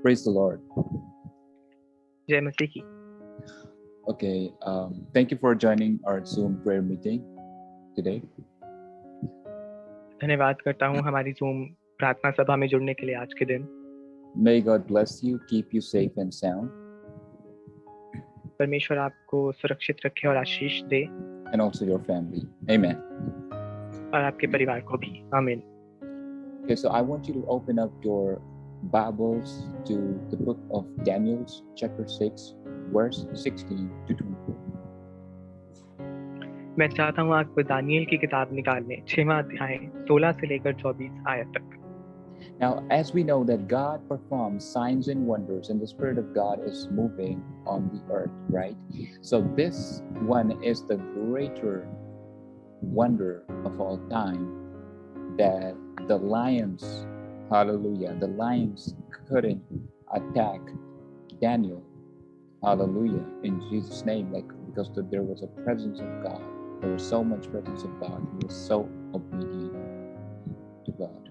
Praise the Lord. जय मसीह की। Okay, thank you for joining our Zoom prayer meeting today. धन्यवाद करता हूँ हमारी Zoom प्रार्थना सभा में जुड़ने के लिए आज के दिन। May God bless you, keep you safe and sound, परमेश्वर आपको सुरक्षित रखे और आशीष दे, and also your family. Amen. और आपके परिवार को भी। आमीन। Okay, so I want you to open up your Bibles to the book of Daniel, chapter 6, verse 16 to 24. मैं चाहता हूँ आप दानियल की किताब निकाल लें, 6वां अध्याय 16 से लेकर 24 आयत तक। Now, as we know that God performs signs and wonders and the Spirit of God is moving on the earth, right? So this one is the greater wonder of all time, that the lions, hallelujah, the lions couldn't attack Daniel, hallelujah, in Jesus' name, because there was a presence of God. There was so much presence of God. He was so obedient to God.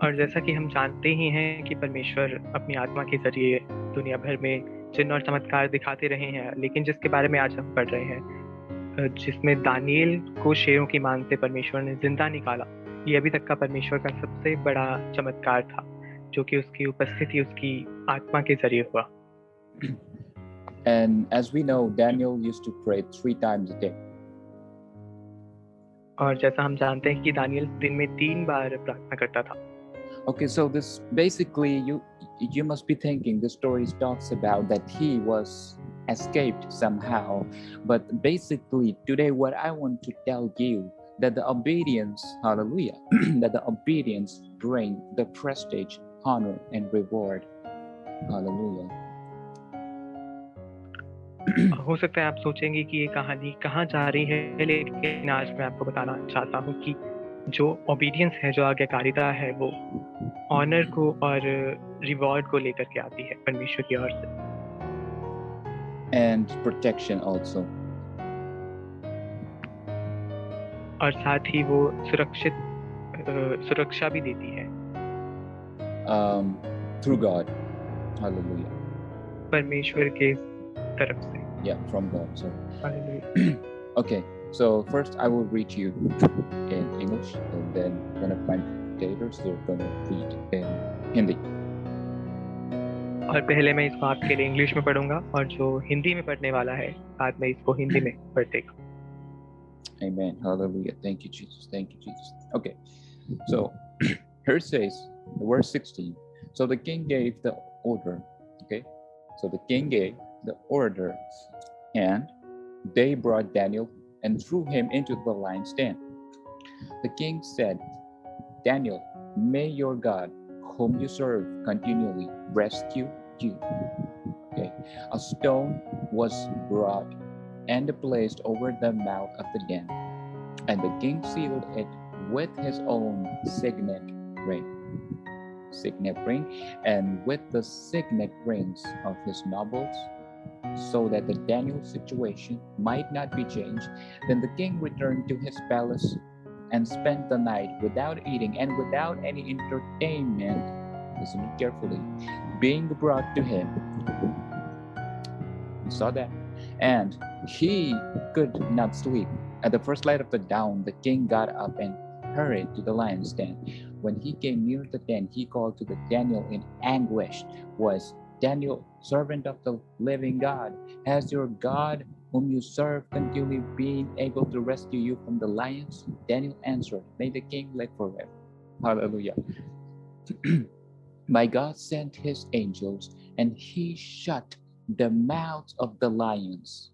और जैसा कि हम जानते ही हैं कि परमेश्वर अपनी आत्मा के जरिए दुनिया भर में चिन्ह और चमत्कार दिखाते रहे हैं, लेकिन जिसके बारे में आज हम पढ़ रहे हैं, जिसमें दानियल को शेरों की मान से परमेश्वर ने जिंदा निकाला, ये अभी तक का परमेश्वर का सबसे बड़ा चमत्कार था, जो कि उसकी उपस्थिति उसकी आत्मा के जरिए हुआ। And as we know, Daniel used to pray 3 times a day. और जैसा हम जानते हैं कि दानियल दिन में 3 बार प्रार्थना करता था। Okay, so this basically you must be thinking the story talks about that he was escaped somehow, but basically today what I want to tell you that the obedience, hallelujah, that the obedience bring the prestige, honor and reward, hallelujah. हो सकता है आप सोचेंगे कि ये कहानी कहाँ जा रही है, लेकिन आज मैं आपको बताना चाहता हूँ कि जो ओबीडियंस है, जो आज्ञाकारिता है, वो ऑनर को और रिवॉर्ड को लेकर के आती है परमेश्वर की ओर से, and protection also, और साथ ही वो सुरक्षा भी देती है through God, hallelujah. परमेश्वर के तरफ से। Yeah, from God. So hallelujah. okay, so first I will read you in English, and then one of my dictators they're going to read in Hindi. और पहले मैं इसको आपके लिए इंग्लिश में पढ़ूंगा, और जो हिंदी में पढ़ने वाला है बाद में इसको हिंदी में पढ़ देगा। Amen. Hallelujah. Thank you, Jesus. Thank you, Jesus. Okay, so here it says, verse 16. So the king gave the order. Okay, so the king gave the order, and they brought Daniel and threw him into the lion's den. The king said, Daniel, may your God, whom you serve continually, rescue you. Okay, a stone was brought and placed over the mouth of the den, and the king sealed it with his own signet ring, and with the signet rings of his nobles, so that the Daniel situation might not be changed. Then the king returned to his palace and spent the night without eating and without any entertainment. Listen carefully, being brought to him. You saw that? And he could not sleep. At the first light of the dawn, the king got up and hurried to the lion's den. When he came near the den, he called to the Daniel in anguished voice, Daniel, servant of the living God, has your God, whom you serve, continually been able to rescue you from the lions? Daniel answered, may the king live forever. Hallelujah. My God sent his angels, and he shut the mouths of the lions.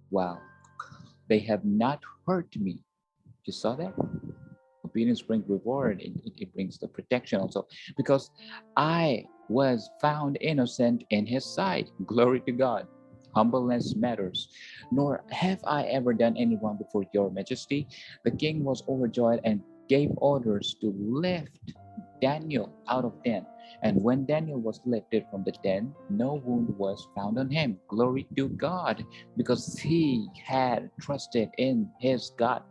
Wow. They have not hurt me. You saw that? Obedience brings reward. It brings the protection also. Because I was found innocent in his sight. Glory to God. Humbleness matters. Nor have I ever done any wrong before your majesty. The king was overjoyed and gave orders to lift Daniel out of den. And when Daniel was lifted from the den, no wound was found on him. Glory to God, because he had trusted in his God.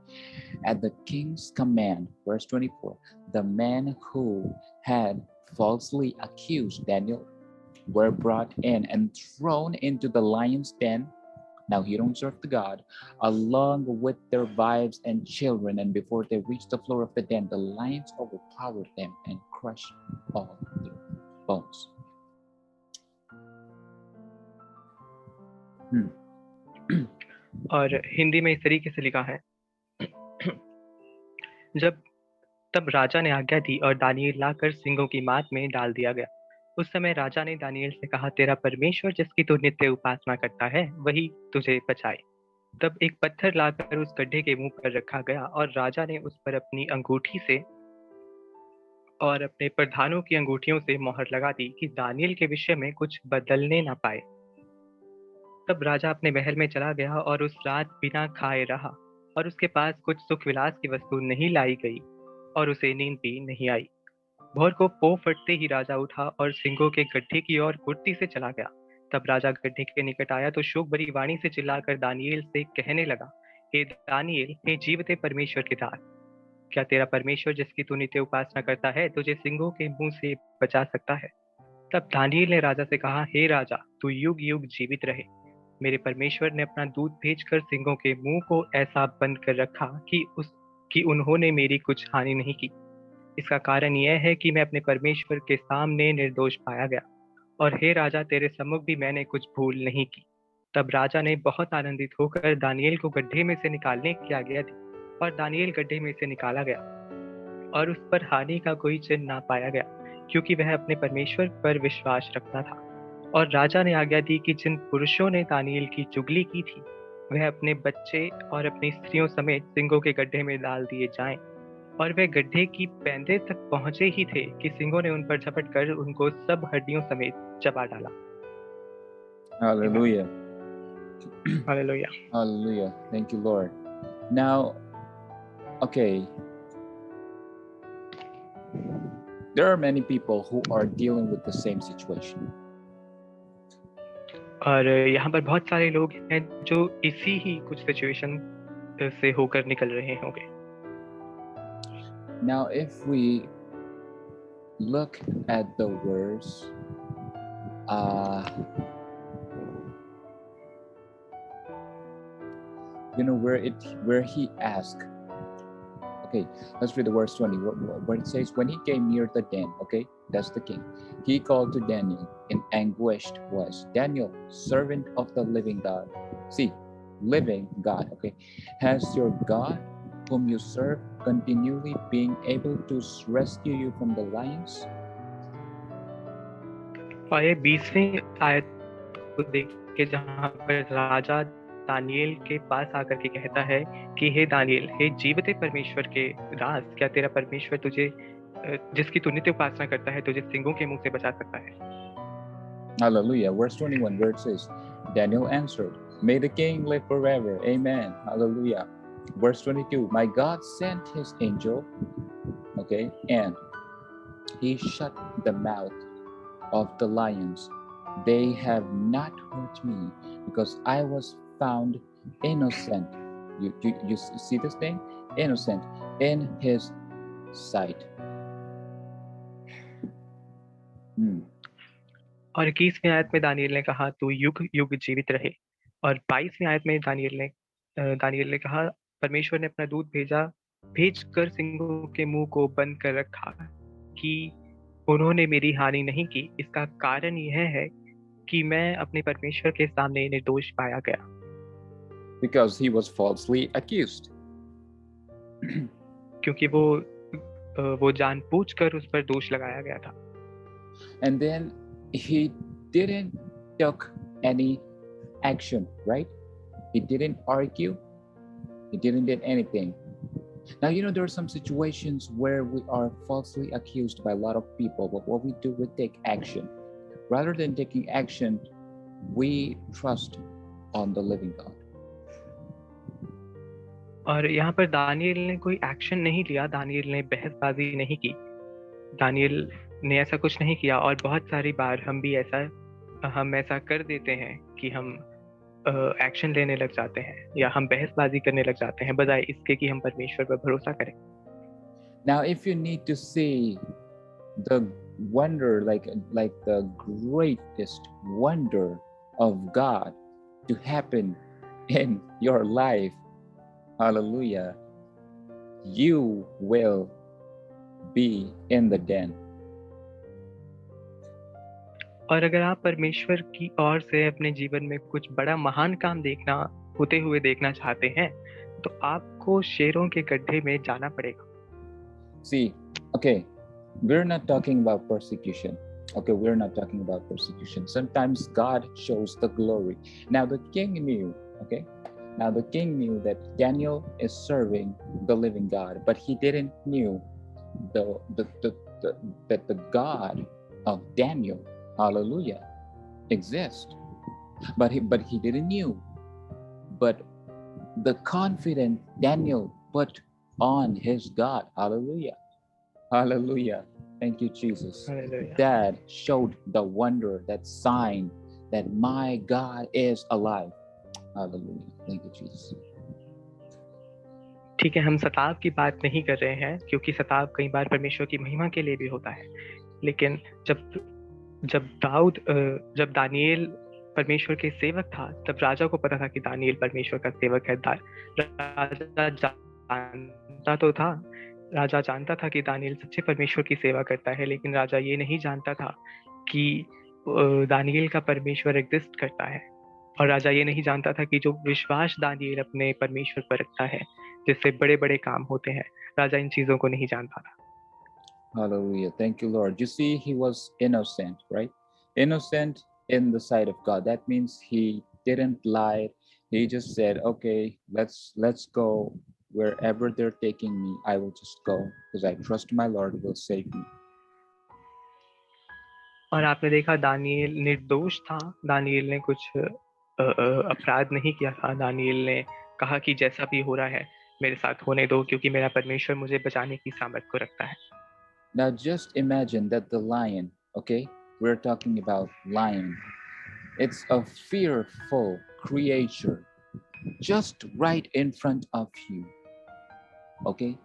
At the king's command, verse 24, the man who had falsely accused Daniel were brought in and thrown into the lion's den. Now he don't serve the God, along with their wives and children. And before they reached the floor of the den, the lions overpowered them and crushed all their bones. और हिंदी में इस तरीके से लिखा है, तब राजा ने आज्ञा दी और दानिएल लाकर सिंहों की मात में डाल दिया गया। उस समय राजा ने दानिएल से कहा, तेरा परमेश्वर जिसकी तू नित्य उपासना करता है वही तुझे बचाए। तब एक पत्थर लाकर उस गड्ढे के मुंह पर रखा गया और राजा ने उस पर अपनी अंगूठी से और अपने प्रधानों की अंगूठियों से मोहर लगा दी कि दानिएल के विषय में कुछ बदलने ना पाए। तब राजा अपने महल में चला गया और उस रात बिना खाए रहा, और उसके पास कुछ सुख विलास की वस्तु नहीं लाई गई और उसे नींद भी नहीं आई। भोर को पो फटते ही राजा उठा और सिंहों के गड्ढे की ओर फुर्ती से चला गया। तब राजा गड्ढे के निकट आया तो शोक भरी वाणी से चिल्लाकर दानिएल से कहने लगा, हे दानिएल, हे जीवते परमेश्वर के दास, क्या तेरा परमेश्वर जिसकी तू नित्य उपासना करता है तुझे सिंहों के मुंह से बचा सकता है? तब दानिएल ने राजा से कहा, हे राजा, तू युग युग जीवित रहे। मेरे परमेश्वर ने अपना दूत भेजकर सिंहों के मुंह को ऐसा बंद कर रखा कि उन्होंने मेरी कुछ हानि नहीं की। इसका कारण यह है कि मैं अपने परमेश्वर के सामने निर्दोष पाया गया, और हे राजा, तेरे सम्मुख भी मैंने कुछ भूल नहीं की। तब राजा ने बहुत आनंदित होकर दानिएल को गड्ढे में से निकालने की आज्ञा दी, और दानिएल गड्ढे में से निकाला गया, और उस पर हानि का कोई चिन्ह ना पाया गया, क्योंकि वह अपने परमेश्वर पर विश्वास रखता था। और राजा ने आज्ञा दी कि जिन पुरुषों ने दानिएल की चुगली की थी वह अपने बच्चे और अपनी स्त्रियों समेत सिंहों के गड्ढे में डाल दिए जाएं। और वे गड्ढे की पैंदे तक पहुंचे ही थे कि सिंहों ने उन पर झपट कर उनको सब हड्डियों समेत चबा डाला। Hallelujah. Hallelujah. Hallelujah. Thank you, Lord. Now, okay. There are many people who are dealing with the same situation. और यहाँ पर बहुत सारे लोग हैं जो इसी ही कुछ सिचुएशन से होकर निकल रहे होंगे। Now, if we look at the words, where he asked. Okay, let's read the verse 20, where it says, when he came near the den, okay, that's the king, he called to Daniel in anguished voice, Daniel, servant of the living God. See, living God, okay, has your God, whom you serve, continually being able to rescue you from the lions? और ये 20वीं आयत को देखिए, जहाँ पर राजा Daniel के पास आकर के कहता है कि हे दानिएल, हे जीवते परमेश्वर के दास, क्या तेरा परमेश्वर तुझे, जिसकी तू नित्य उपासना करता है, तुझे सिंहों के मुंह से बचा सकता है? Hallelujah. Verse 21, where it says, Daniel answered, may the king live forever. Amen. Hallelujah. Verse 22, my God sent his angel, okay, and he shut the mouth of the lions. They have not hurt me because I was found innocent. You see this thing? Innocent in his sight. और 21वीं आयत में Daniel ने कहा, तू युग युग जीवित रहे। और 22वीं आयत में दानिएल ने कहा, परमेश्वर ने अपना दूत भेज कर सिंहों के मुंह को बंद कर रखा कि उन्होंने मेरी हानि नहीं की। इसका कारण यह है कि मैं अपने परमेश्वर के सामने निर्दोष पाया गया। Because he was falsely accused. क्योंकि वो जानबूझकर उस पर दोष लगाया गया था। And then he didn't take any action, right? He didn't argue. He didn't do anything. Now, there are some situations where we are falsely accused by a lot of people, but what we do, we take action. Rather than taking action, we trust on the living God. और यहाँ पर Daniel ने कोई action नहीं लिया, Daniel ने बहसबाजी नहीं की, दानिएल ने ऐसा कुछ नहीं किया। और बहुत सारी बार हम ऐसा कर देते हैं कि हम एक्शन लेने लग जाते हैं या हम बहसबाजी करने लग जाते हैं, बजाय इसके कि हम परमेश्वर पर भरोसा करें। Now, if you need to see the wonder, like the greatest wonder of God to happen in your life, hallelujah, you will be in the den. और अगर आप परमेश्वर की ओर से अपने जीवन में कुछ बड़ा महान काम होते हुए देखना चाहते हैं, तो आपको शेरों के गड्ढे में जाना पड़ेगा. See, okay, we're not talking about persecution. Okay, we're not talking about persecution. Sometimes God shows the glory. Now the king knew, okay? Now the king knew that Daniel is serving the living God, but he didn't knew the, the, the, the that the God of Daniel, hallelujah, exists. But he didn't knew. But the confident Daniel put on his God, hallelujah. Hallelujah. Thank you, Jesus. Hallelujah. That showed the wonder, that sign that my God is alive. Hallelujah. Thank you, Jesus. ठीक है, हम सताव की बात नहीं कर रहे हैं, क्योंकि सताव कई बार परमेश्वर की महिमा के लिए भी होता है. लेकिन जब दानिएल परमेश्वर के सेवक था, तब राजा को पता था कि दानिएल परमेश्वर का सेवक है. राजा जानता था कि दानिएल सच्चे परमेश्वर की सेवा करता है, लेकिन राजा ये नहीं जानता था कि दानिएल का परमेश्वर एग्जिस्ट करता है. और राजा ये नहीं जानता था कि जो विश्वास दानिएल अपने परमेश्वर पर रखता है, जिससे बड़े बड़े काम होते हैं, राजा इन चीजों को नहीं जानता था. Hallelujah. Thank you, Lord. You see, he was innocent, right? Innocent in the sight of God. That means he didn't lie. He just said, okay, let's go wherever they're taking me. I will just go because I trust my Lord will save me. और आपने देखा Daniel निर्दोष था. Daniel ने कुछ अपराध नहीं किया था. दानिएल ने कहा कि जैसा भी हो रहा है मेरे साथ होने दो, क्योंकि मेरा परमेश्वर मुझे बचाने की सामर्थ को रखता है. Now just imagine that the lion, okay, we're talking about lion. It's a fearful creature just right in front of you. Okay?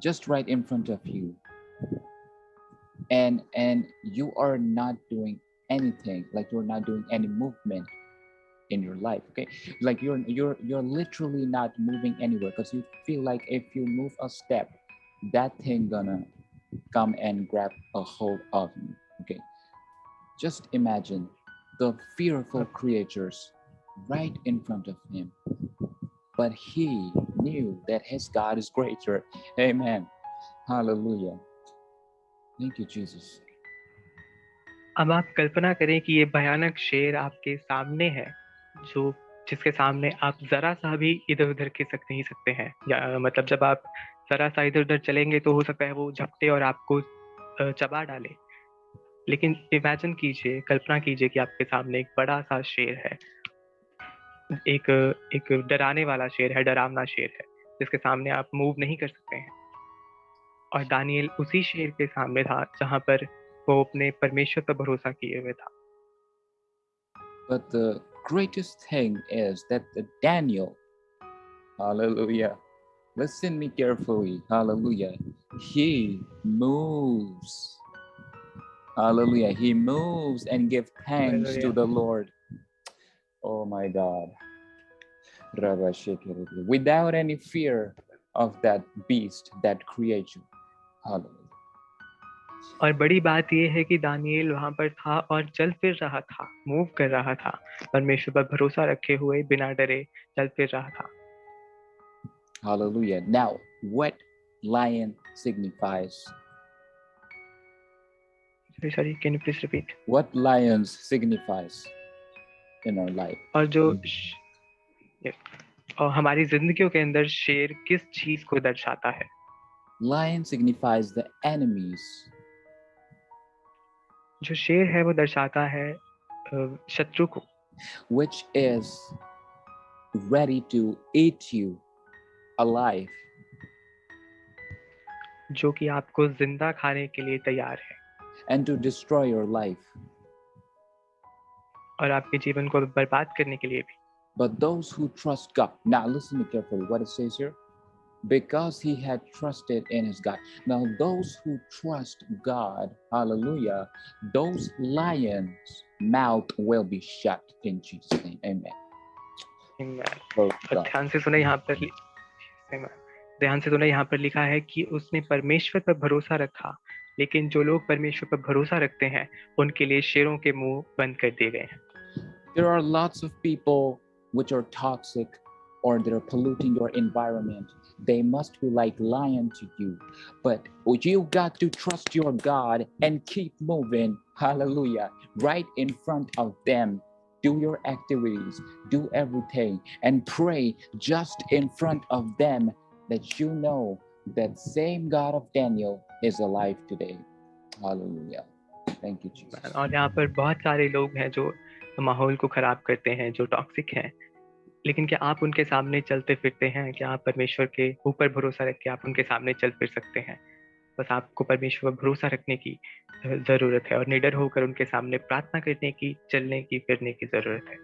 Just right in front of you. And you are not doing anything, like you're not doing any movement in your life, okay? Like you're literally not moving anywhere because you feel like if you move a step, that thing gonna come and grab a hold of you, okay? Just imagine the fearful creatures right in front of him. But he knew that his God is greater. Amen. Hallelujah. Thank you, Jesus. अब आप कल्पना करें कि ये भयानक शेर आपके सामने है, जिसके सामने आप जरा सा भी इधर उधर खिसक नहीं सकते हैं. या मतलब जब आप जरा सा इधर उधर चलेंगे तो हो सकता है वो झपटे और आपको चबा डाले. लेकिन इमेजिन कीजिए, कल्पना कीजिए कि आपके सामने एक बड़ा सा शेर है, एक डराने वाला शेर है, डरावना शेर है, जिसके सामने आप मूव नहीं कर सकते हैं. और दानिएल उसी शेर के सामने था जहां पर वो अपने परमेश्वर पर भरोसा किए हुए था. But the greatest thing is that the Daniel, hallelujah, listen me carefully, hallelujah, he moves. Hallelujah. He moves and gives thanks Hallelujah. to the Lord. Oh my God. Without any fear of that beast, that creature. Hallelujah. और बड़ी बात यह है कि Daniel वहां पर था और चल फिर रहा था, मूव कर रहा था, परमेश्वर पर भरोसा रखे हुए बिना डरे चल फिर रहा था. Hallelujah. Now, what lion signifies? Sorry, can you please repeat? What lions signifies in our life? और जो और हमारी जिंदगियों के अंदर शेर किस चीज को दर्शाता है? Lion signifies the enemies. जो शेर है वो दर्शाता है शत्रु को, which is ready to eat you alive. जो कि आपको जिंदा खाने के लिए तैयार है. And to destroy your life. और आपके जीवन को बर्बाद करने के लिए भी. But those who trust God. Now listen to me carefully what it says here. because he had trusted in his God. Now, those who trust God, hallelujah, those lions' mouth will be shut in Jesus' name. Amen. Amen. Glory to और God. ध्यान से सुने यहाँ पर Amen. ध्यान से सुने यहाँ पर लिखा है कि उसने परमेश्वर पर भरोसा रखा, लेकिन जो लोग परमेश्वर पर भरोसा रखते हैं उनके लिए शेरों के मुंह बंद कर दिए गए हैं. There are lots of people which are toxic or they're polluting your environment. They must be like lion to you. But you got to trust your God and keep moving. Hallelujah. Right in front of them. Do your activities, do everything, and pray just in front of them that you know that same God of Daniel is alive today. Hallelujah. Thank you, Jesus. और यहाँ पर बहुत सारे लोग हैं जो माहौल को खराब करते हैं, जो टॉक्सिक हैं, लेकिन क्या आप उनके सामने चलते फिरते हैं? क्या आप परमेश्वर के ऊपर भरोसा रख के आप उनके सामने चल फिर सकते हैं? बस आपको परमेश्वर पर भरोसा रखने की जरूरत है और निडर होकर उनके सामने प्रार्थना करने की, चलने की, फिरने की जरूरत है.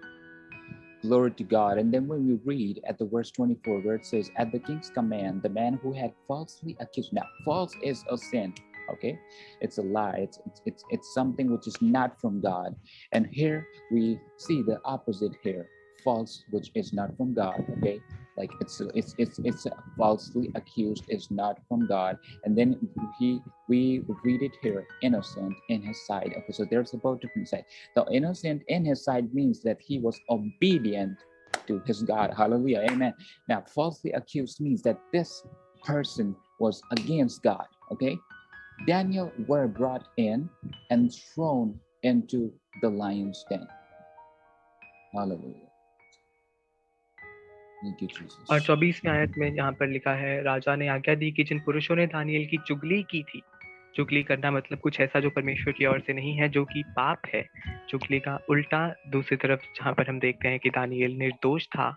Glory to God. And then when we read at the verse 24, where it says, at the king's command, the man who had falsely accused. Now, false is a sin, okay? It's a lie. It's something which is not from God. And here we see the opposite here. False, which is not from God, okay? Like it's falsely accused is not from God. And then we read it here, innocent in his sight. Okay, so there's a both different sides. The innocent in his sight means that he was obedient to his God. Hallelujah. Amen. Now, falsely accused means that this person was against God. Okay. Daniel were brought in and thrown into the lion's den. Hallelujah. Thank you, Jesus. और 24वीं आयत में यहाँ पर लिखा है, राजा ने आज्ञा दी कि जिन पुरुषों ने दानियल की चुगली की थी, चुगली करना मतलब कुछ ऐसा जो परमेश्वर की ओर से नहीं है, जो कि पाप है. चुगली का उल्टा दूसरी तरफ जहाँ पर हम देखते हैं कि दानियल निर्दोष था,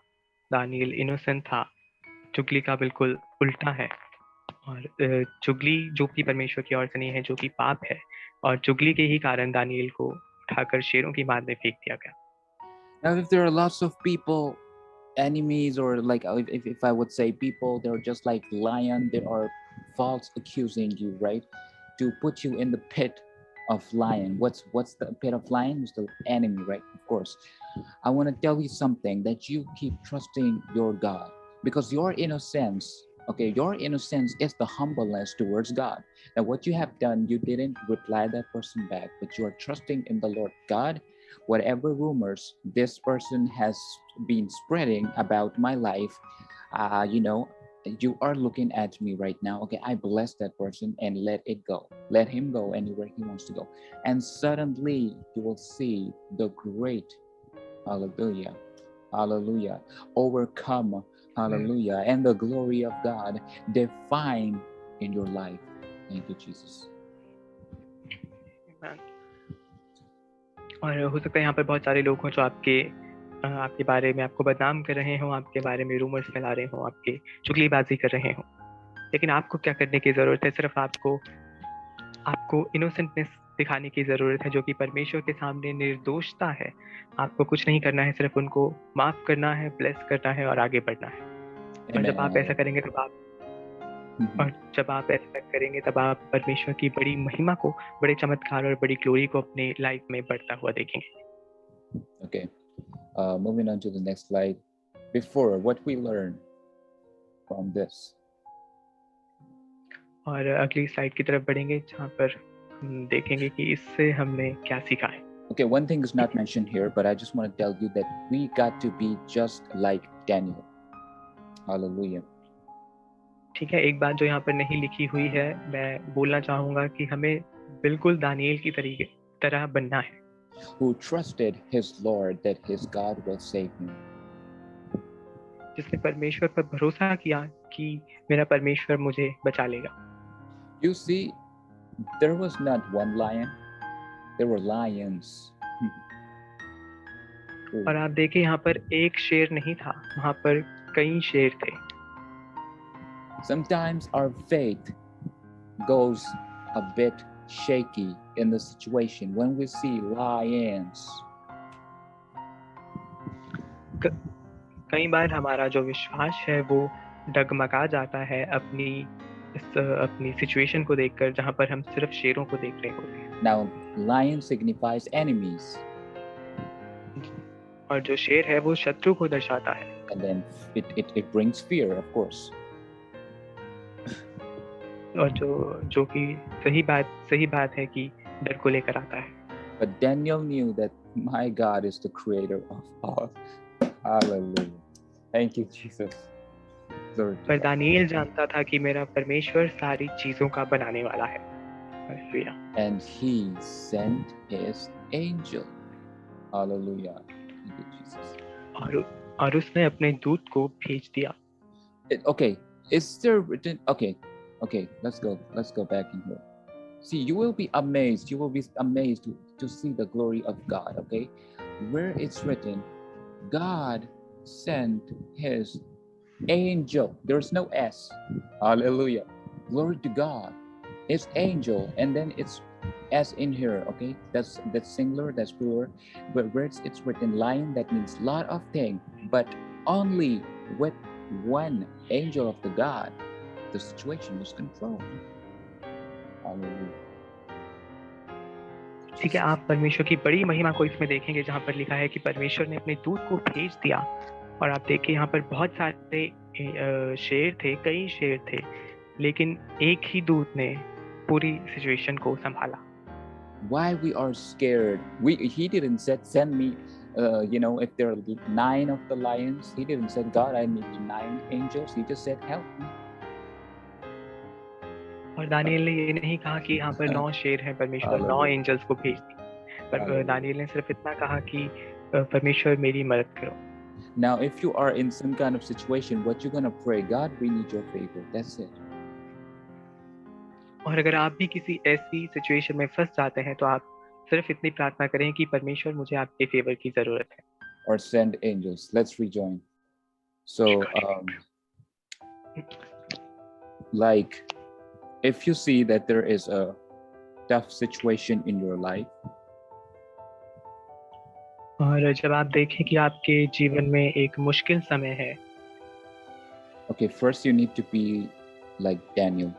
दानियल इनोसेंट था, चुगली का बिल्कुल उल्टा है. और चुगली जो कि परमेश्वर की ओर से नहीं है, जो कि पाप है, और चुगली के ही कारण दानियल को उठाकर शेरों की मार में फेंक दिया गया. Now, if there are lots of people, enemies, or like if I would say people, they're just like lion, they are false accusing you, right? To put you in the pit of lion. What's the pit of lion? It's the enemy, right? Of course. I want to tell you something, that you keep trusting your God, because your innocence, okay, your innocence is the humbleness towards God. Now, what you have done, you didn't reply that person back, but you are trusting in the Lord God. Whatever rumors this person has been spreading about my life, you are looking at me right now. Okay, I bless that person and let it go. Let him go anywhere he wants to go. And suddenly you will see the great, hallelujah, hallelujah, overcome, hallelujah, and the glory of God define in your life. Thank you, Jesus. Amen. और हो सकता है यहाँ पर बहुत सारे लोग हों जो आपके बारे में आपको बदनाम कर रहे हों, आपके बारे में रूमर्स फैला रहे हों, आपके चुगलीबाजी कर रहे हों. लेकिन आपको क्या करने की ज़रूरत है? सिर्फ आपको इनोसेंटनेस दिखाने की ज़रूरत है, जो कि परमेश्वर के सामने निर्दोषता है. आपको कुछ नहीं करना है, सिर्फ उनको माफ़ करना है, ब्लेस करना है और आगे बढ़ना है. और जब आप ऐसा करेंगे तब आप परमेश्वर की बड़ी महिमा को, बड़े चमत्कार और बड़ी ग्लोरी को अपने लाइफ में बढ़ता हुआ देखेंगे. Okay. Moving on to the next slide. Before, what we learn from this. और अगली स्लाइड की तरफ बढ़ेंगे, जहाँ पर हम देखेंगे कि इससे हमने क्या सीखा है. Okay, one thing is not mentioned here, but I just want to tell you that we got to be just like Daniel. Hallelujah. ठीक है, एक बात जो यहाँ पर नहीं लिखी हुई है, मैं बोलना चाहूँगा कि हमें बिल्कुल दानिएल की तरह बनना है. Who trusted his Lord that his God will save him. जिसने परमेश्वर पर भरोसा किया कि मेरा परमेश्वर मुझे बचा लेगा. You see, there was not one lion, there were lions. और आप देखें, यहाँ पर एक शेर नहीं था, वहाँ पर कई शेर थे. Sometimes our faith goes a bit shaky in the situation when we see lions. कई बार हमारा जो विश्वास है वो डगमगा जाता है अपनी सिचुएशन को देखकर, जहाँ पर हम सिर्फ शेरों को देख रहे होते हैं। Now, lion signifies enemies, और जो शेर है वो शत्रु को दर्शाता है। and then it brings fear, of course. और जो कि सही बात है कि डर को लेकर आता है। But Daniel knew that my God is the creator of all. Hallelujah. Thank you, Jesus. Glory to पर God. दानिएल जानता था कि मेरा परमेश्वर सारी चीजों का बनाने वाला है। Hallelujah. And he sent his angel. Hallelujah. Thank you, Jesus. और उसने अपने दूत को भेज दिया। Okay, is there written? Okay, let's go back in here. See, you will be amazed to see the glory of God. Okay, where it's written, God sent his angel. There's no S. Hallelujah. Glory to God. It's angel, and then it's S in here. Okay, that's singular, that's plural. But where it's written lion, that means lot of things, but only with one angel of the God, the situation was controlled. Hallelujah. ठीक है, आप परमेश्वर की बड़ी महिमा को इसमें देखेंगे, जहाँ पर लिखा है कि परमेश्वर ने अपने दूत को भेज दिया। और आप देखिए यहाँ पर बहुत सारे शेर थे, कई शेर थे, लेकिन एक ही दूत ने पूरी सिचुएशन को संभाला। Why we are scared? He didn't send me. If there are 9 of the lions, he didn't say, God, I need 9 angels. He just said, help me. और दानिएल ने ये नहीं कहा कि यहाँ पर 9 शेर हैं, परमेश्वर 9 एंजल्स को भेज दी, पर दानिएल ने सिर्फ इतना कहा कि परमेश्वर मेरी मदद करो। Now, if you are in some kind of situation, what you're gonna pray, God, we need your favor. That's it. और अगर आप भी किसी ऐसी सिचुएशन में फंस जाते हैं, तो आप सिर्फ इतनी प्रार्थना करें कि परमेश्वर, मुझे आपके फेवर की जरूरत है। Or send angels. Let's rejoin. So, like, if you see that there is a tough situation in your life, और जब आप देखें कि आपके जीवन में एक मुश्किल समय है, okay, first you need to be like Daniel.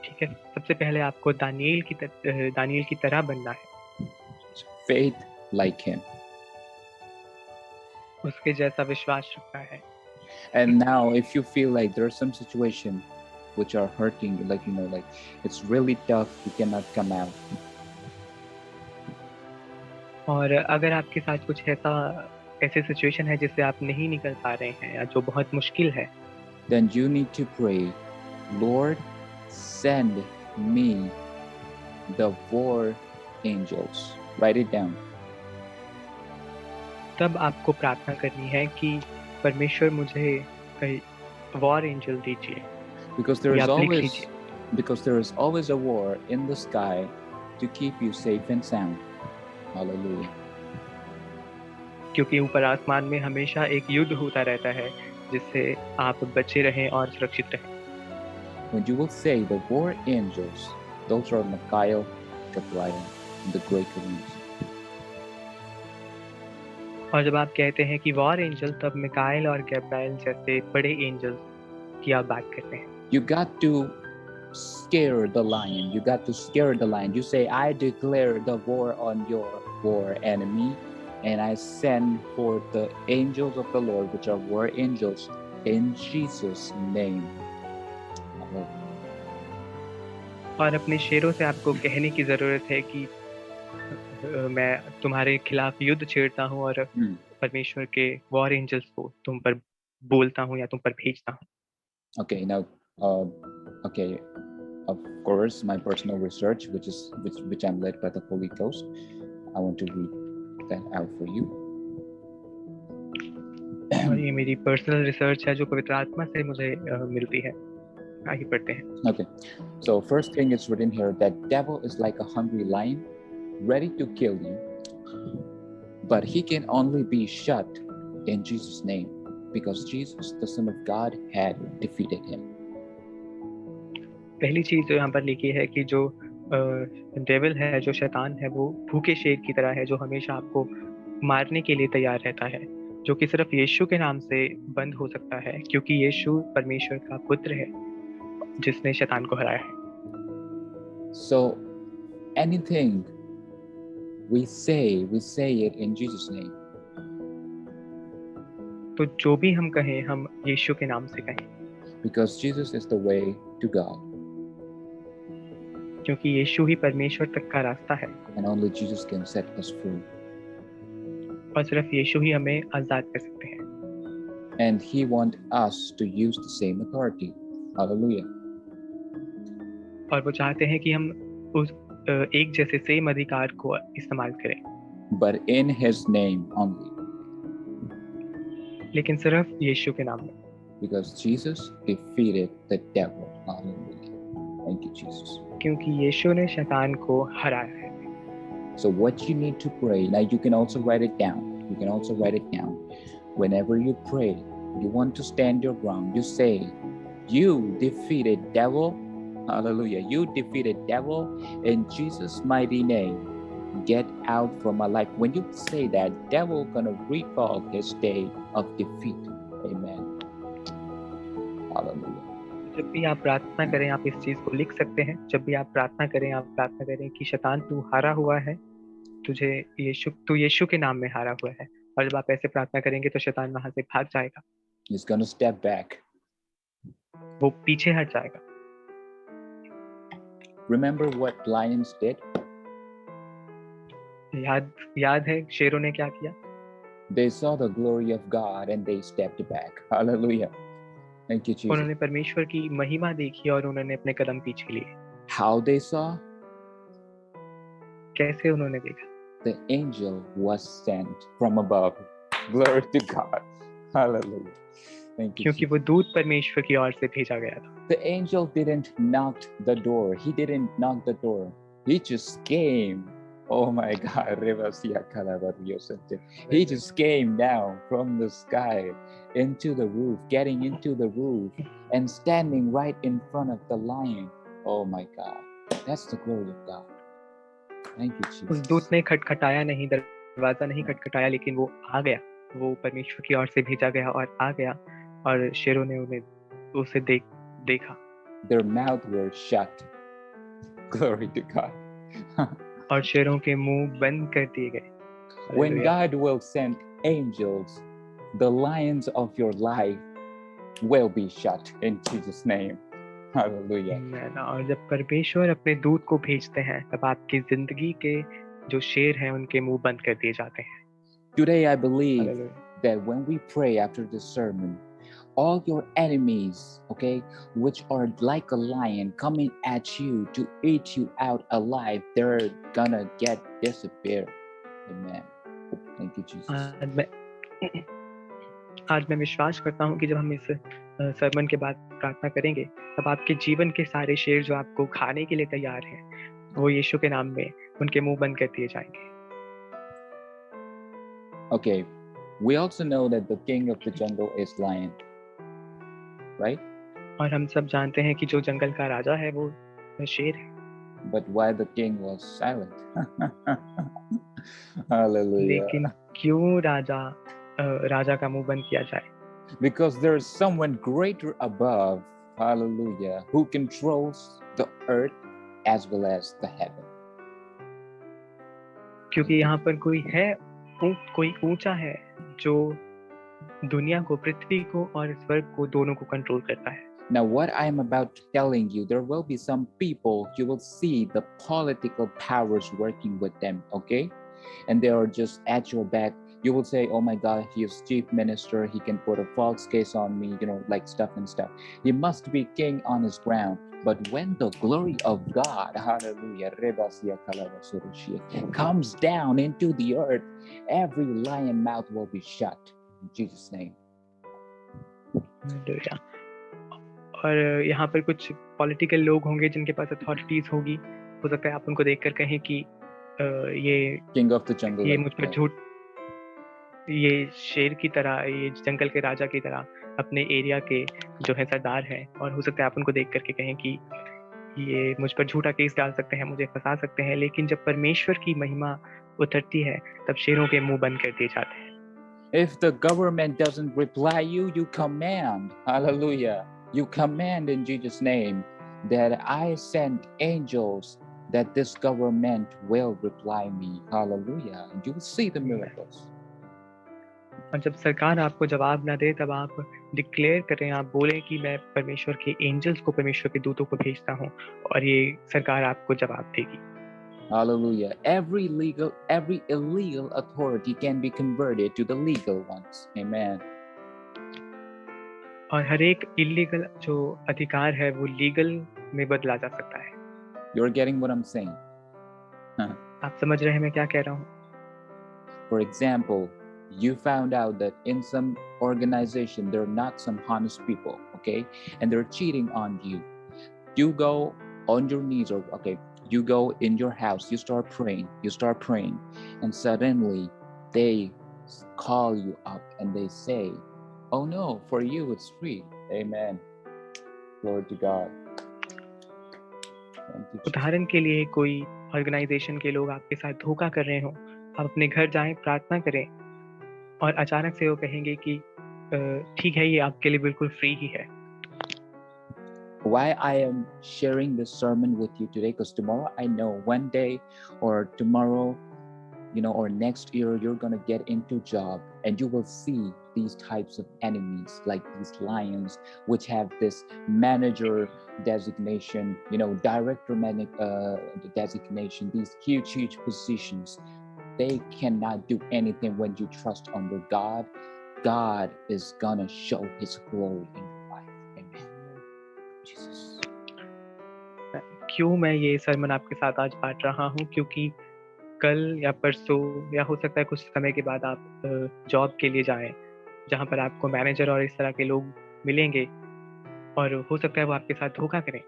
ठीक है, सबसे पहले आपको दानिएल की तरह बनना है। Faith like him. उसके जैसा विश्वास रखना है। And now, if you feel like there's some situation which are hurting, like it's really tough, you cannot come out. और अगर आपके साथ कुछ ऐसे सिचुएशन है जिससे आप नहीं निकल पा रहे हैं, या जो बहुत मुश्किल है, then you need to pray, Lord, send me the war angels. Write it down. तब आपको प्रार्थना करनी है कि परमेश्वर मुझे वॉर एंजल दीजिए। Because there is always a war in the sky to keep you safe and sound. Hallelujah. क्योंकि ऊपर आसमान में हमेशा एक युद्ध होता रहता है, जिससे आप बचे रहें और सुरक्षित रहें। When you will say the war angels, those are Michael, Gabriel, and the great ones. और जब आप कहते हैं कि वॉर एंजल, तब मिकाएल और गैब्राएल जैसे बड़े एंजल्स की आप बात करते हैं। You got to scare the lion. You got to scare the lion. You say, I declare the war on your war enemy, and I send forth the angels of the Lord, which are war angels, in Jesus' name. और अपने शेरों से आपको कहने की जरूरत है कि मैं तुम्हारे खिलाफ युद्ध छेड़ता हूँ, और परमेश्वर के वॉर एंजल्स को तुम पर बोलता हूँ या तुम पर भेजता हूँ। Okay, now, of course, my personal research, which I'm led by the Holy Ghost, I want to read that out for you. और ये मेरी पर्सनल रिसर्च है जो पवित्र आत्मा से मुझे मिलती है। आगे पढ़ते हैं। Okay, so first thing is written here that devil is like a hungry lion, ready to kill you, but he can only be shut in Jesus' name, because Jesus, the Son of God, had defeated him. पहली चीज जो यहाँ पर लिखी है कि जो devil है, जो शैतान है, वो भूखे शेर की तरह है, जो हमेशा आपको मारने के लिए तैयार रहता है, जो कि सिर्फ यीशु के नाम से बंद हो सकता है, क्योंकि यीशु परमेश्वर का पुत्र है जिसने शैतान को हराया है। So anything we say it in Jesus' name. तो जो भी हम कहें, हम यीशु के नाम से कहें, Because Jesus is the way to God. क्योंकि यीशु ही परमेश्वर तक का रास्ता है And only Jesus can set us free. और सिर्फ यीशु ही हमें आजाद कर सकते हैं। And He wants us to use the same authority. Hallelujah. और वो चाहते हैं कि हम उस एक जैसे सेम अधिकार को इस्तेमाल करें, But in His name only. लेकिन सिर्फ यीशु के नाम में, Because Jesus defeated the devil. Hallelujah. Thank you, Jesus. क्योंकि यीशु ने शैतान को हराया है। So what you need to pray, now you can also write it down. You can also write it down. Whenever you pray, you want to stand your ground. You say, you defeated devil. Hallelujah. You defeated devil in Jesus' mighty name. Get out from my life. When you say that, devil gonna recall his day of defeat. Amen. Hallelujah. जब भी आप प्रार्थना करें, आप इस चीज को लिख सकते हैं। जब भी आप प्रार्थना करें कि शैतान तू हारा हुआ है, तू यीशु के नाम में हारा हुआ है। और जब आप ऐसे प्रार्थना करेंगे तो शैतान वहां से भाग जाएगा, He's gonna step back. वो पीछे हट जाएगा। Remember what lions did? याद है शेरों ने क्या किया? They saw the glory of God and they stepped back. Hallelujah. Thank you, Jesus. उन्होंने परमेश्वर की महिमा देखी और उन्होंने अपने कदम पीछे लिए। How they saw? कैसे उन्होंने देखा? The angel was sent from above. Glory to God. Hallelujah. Thank you, क्योंकि Jesus. वो दूत परमेश्वर की ओर से भेजा गया था। The angel didn't knock the door. He didn't knock the door. He just came. Oh my God. He just came down from the sky into the roof, getting into the roof and standing right in front of the lion. Oh my God. That's the glory of God. Thank you, उस Jesus. दूत ने खटखटाया नहीं, दरवाजा नहीं खटखटाया, लेकिन वो आ गया। वो परमेश्वर की ओर से भेजा गया और आ गया, और शेरों ने उसे देखा। Their mouth were shut. Glory to God. और शेरों के मुंह बंद कर दिए गए। When Hallelujah. God will send angels, the lions of your life will be shut in Jesus' name. Hallelujah. Amen. और जब परमेश्वर अपने दूत को भेजते हैं, तब आपकी जिंदगी के जो शेर हैं उनके मुंह बंद कर दिए जाते हैं। Today I believe Hallelujah. that when we pray after this sermon, all your enemies, okay, which are like a lion coming at you to eat you out alive, they're gonna get disappear. Amen. Thank you, Jesus. आज मैं विश्वास करता हूँ कि जब हम इस सरमन के बाद प्रार्थना करेंगे, तब आपके जीवन के सारे शेर जो आपको खाने के लिए तैयार हैं, वो यीशु के नाम में उनके मुंह बंद कर दिए जाएंगे। Okay, we also know that the king of the jungle is lion, right? और हम सब जानते हैं कि जो जंगल का राजा है वो शेर है। But why the king was silent? Hallelujah. लेकिन क्यों राजा का मुंह बंद किया जाए? Because there is someone greater above, hallelujah, who controls the earth as well as the heaven. क्योंकि यहाँ पर कोई ऊंचा है जो दुनिया को, पृथ्वी को और स्वर्ग को दोनों को कंट्रोल करता है। Now what I am about telling you, there will be some people, you will see the political powers working with them, okay? And they are just at your back. You will say, oh my God, he is chief minister. He can put a false case on me, like stuff and stuff. He must be king on his ground. But when the glory of God, hallelujah, comes down into the earth, every lion mouth will be shut. In Jesus' name. Hallelujah. और यहाँ पर कुछ political लोग होंगे जिनके पास authorities होगी। हो सकता है आप उनको देखकर कहें कि ये King of the jungle, ये मुझ पर झूठ, ये शेर की तरह, ये जंगल के राजा की तरह अपने एरिया के जो है सरदार हैं। और हो सकता है आप उनको देख करके कहें कि ये मुझ पर झूठा केस डाल सकते हैं, मुझे फंसा सकते हैं। लेकिन जब परमेश्वर की महिमा उतरती है, तब शेरों के मुंह बंद कर दिए जाते हैं। If the government doesn't reply you, you command, hallelujah, you command in Jesus' name that I send angels that this government will reply me, hallelujah, and you will see the miracles. और जब सरकार आपको जवाब ना दे तब आप declare करें, आप बोलें कि मैं परमेश्वर के एंजल्स को, परमेश्वर के दूतों को भेजता हूँ और ये सरकार आपको जवाब देगी। Hallelujah. Every illegal authority can be converted to the legal ones. Amen. और हर एक इलीगल जो अधिकार है वो लीगल में बदला जा सकता है। You're getting what I'm saying? आप समझ रहे हैं मैं क्या कह रहा हूँ? For example, you found out that in some organization there are not some honest people, okay, and they're cheating on you. You go on your knees, or okay, you go in your house, you start praying, and suddenly they call you up and they say, oh no, for you it's free. Amen. Glory to God. Thank you, Jesus. उदाहरण के लिए कोई organisation के लोग आपके साथ धोखा कर रहे हो, आप अपने घर जाएं, प्रार्थना करें और अचानक से वो कहेंगे कि ठीक है, ये आपके लिए बिल्कुल फ्री ही है। Why I am sharing this sermon with you today, because tomorrow I know one day or tomorrow, or next year, you're going to get into job and you will see these types of enemies, like these lions, which have this manager designation, director designation, these huge positions. They cannot do anything when you trust under God. God is going to show his glory in your life. Amen. Jesus. क्यों मैं ये सरमन आपके साथ आज बांट रहा हूँ? क्योंकि कल या परसों या हो सकता है कुछ समय के बाद आप जॉब के लिए जाएं, जहाँ पर आपको मैनेजर और इस तरह के लोग मिलेंगे और हो सकता है वो आपके साथ धोखा करें,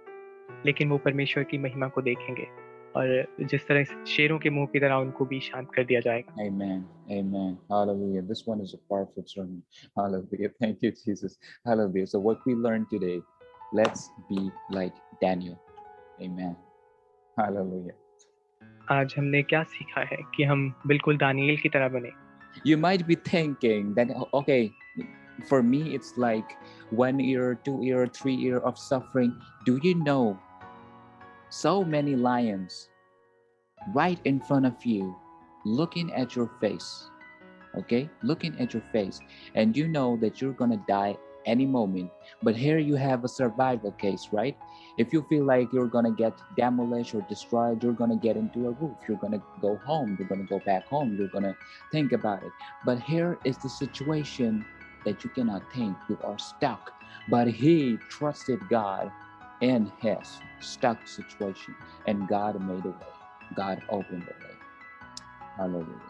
लेकिन वो परमेश्वर की महिमा को देखेंगे और जिस तरह शेरों के मुंह की तरह उनको भी शांत कर दिया जाएगा। Amen. Amen. Hallelujah. This one is a powerful sermon. Hallelujah. Thank you, Jesus. Hallelujah. So what we learned today, let's be like Daniel. Amen. Hallelujah. आज हमने क्या सीखा है कि हम बिल्कुल दानिएल की तरह बने। You might be thinking that, okay, for me it's like 1 year, 2 year, 3 year of suffering. Do you know so many lions right in front of you, looking at your face, okay, looking at your face, and you know that you're gonna die any moment, but here you have a survival case, right? If you feel like you're gonna get demolished or destroyed, you're gonna get into a roof, you're gonna go home, you're gonna go back home, you're gonna think about it. But here is the situation that you cannot think, you are stuck. But he trusted God in his stuck situation, and God made a way, God opened a way. Hallelujah.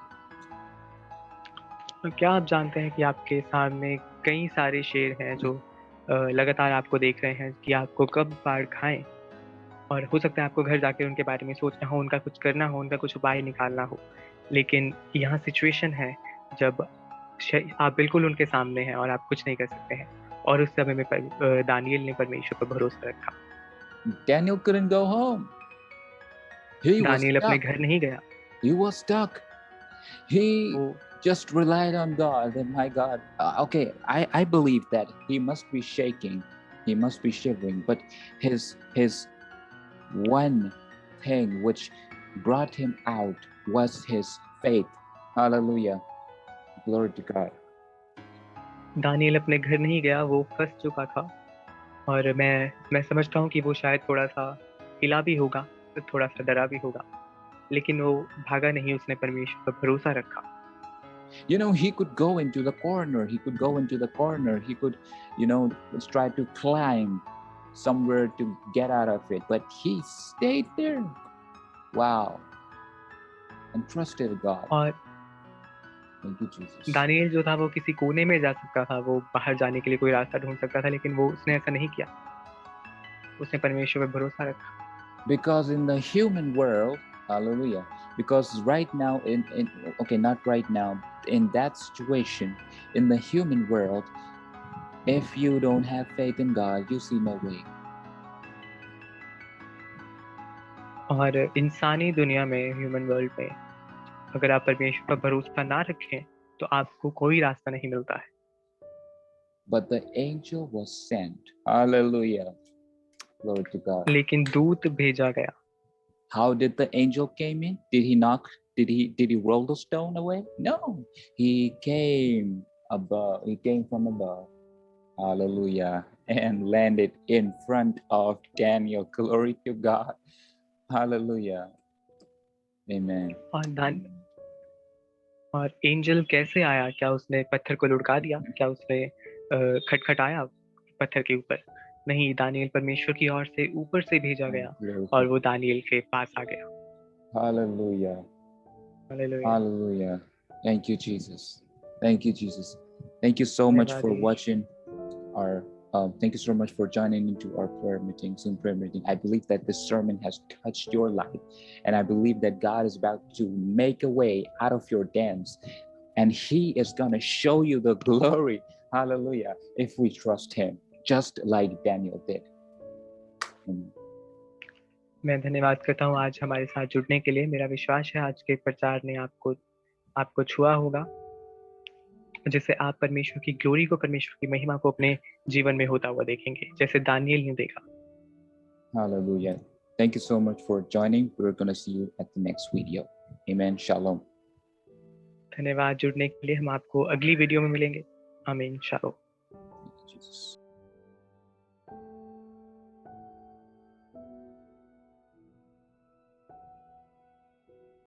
तो क्या आप जानते हैं कि आपके सामने कई सारे शेर हैं जो लगातार आपको देख रहे हैं कि आपको कब बाढ़ खाएं, और हो सकता है आपको घर जाकर उनके बारे में सोचना हो, उनका कुछ करना हो, उनका कुछ उपाय निकालना हो, लेकिन यहाँ सिचुएशन है जब आप बिल्कुल उनके सामने हैं और आप कुछ नहीं कर सकते हैं। और उस समय में दानियल ने परमेश्वर पर भरोसा रखा। Daniel couldn't go home. He was Daniel अपने stuck. घर नहीं गया, He was stuck. He वो just relied on God. And my God, okay, I believe that he must be shaking, he must be shivering, but his one thing which brought him out was his faith. Hallelujah. Glory to God. Daniel अपने घर नहीं गया, वो फंस चुका था। और मैं समझता हूँ कि वो शायद थोड़ा-सा हिला भी होगा, थोड़ा-सा डरा भी होगा, लेकिन वो भागा नहीं, उसने परमेश्वर पर भरोसा रखा। He could go into the corner, he could try to climb somewhere to get out of it, but he stayed there. Wow. And trusted God. और Thank you, Jesus. दानियल जो था वो किसी कोने में जा सकता था, वो बाहर जाने के लिए कोई रास्ता ढूँढ सकता था, लेकिन उसने ऐसा नहीं किया। उसने परमेश्वर पर भरोसा रखा। Because in the human world, hallelujah, because right now not right now, in that situation, in the human world, if you don't have faith in God, you see no way. और इंसानी दुनिया में, ह्यूमन वर्ल्ड में, अगर आप परमेश्वर पर भरोसा ना रखें तो आपको कोई रास्ता नहीं मिलता है। But the angel was sent. Hallelujah. Glory to God. लेकिन दूत भेजा गया। How did the angel came in? Did he knock? Did he roll the stone away? No. He came above. He came from above. Hallelujah. And landed in front of Daniel. Glory to God. Hallelujah. Amen. और angel कैसे आया? क्या उसने पत्थर को लुढ़का दिया? क्या उसने खटखटाया पत्थर के ऊपर? नहीं, दानियल परमेश्वर की ओर से ऊपर से भेजा गया और वो दानियल के पास आ गया। Hallelujah. Hallelujah. Hallelujah. Thank you, Jesus. Thank you, Jesus. Thank you so much for watching our thank you so much for joining into our prayer meeting, Zoom prayer meeting. I believe that this sermon has touched your life, and I believe that God is about to make a way out of your dams, and He is going to show you the glory. Hallelujah. If we trust Him, just like Daniel did. Amen. मैं धन्यवाद करता हूँ आज हमारे साथ जुड़ने के लिए। मेरा विश्वास है आज के प्रचार ने आपको छुआ होगा, जिससे आप परमेश्वर की ग्लोरी को, परमेश्वर की महिमा को अपने जीवन में होता हुआ देखेंगे, जैसे दानियल ने देखा। Hallelujah. Thank you so much for joining. We're going to see you at the next video. Amen. Shalom. धन्यवाद जुड़ने के लिए। हम आपको अगली वीडियो में मिलेंगे। आमीन। शालोम। Jesus.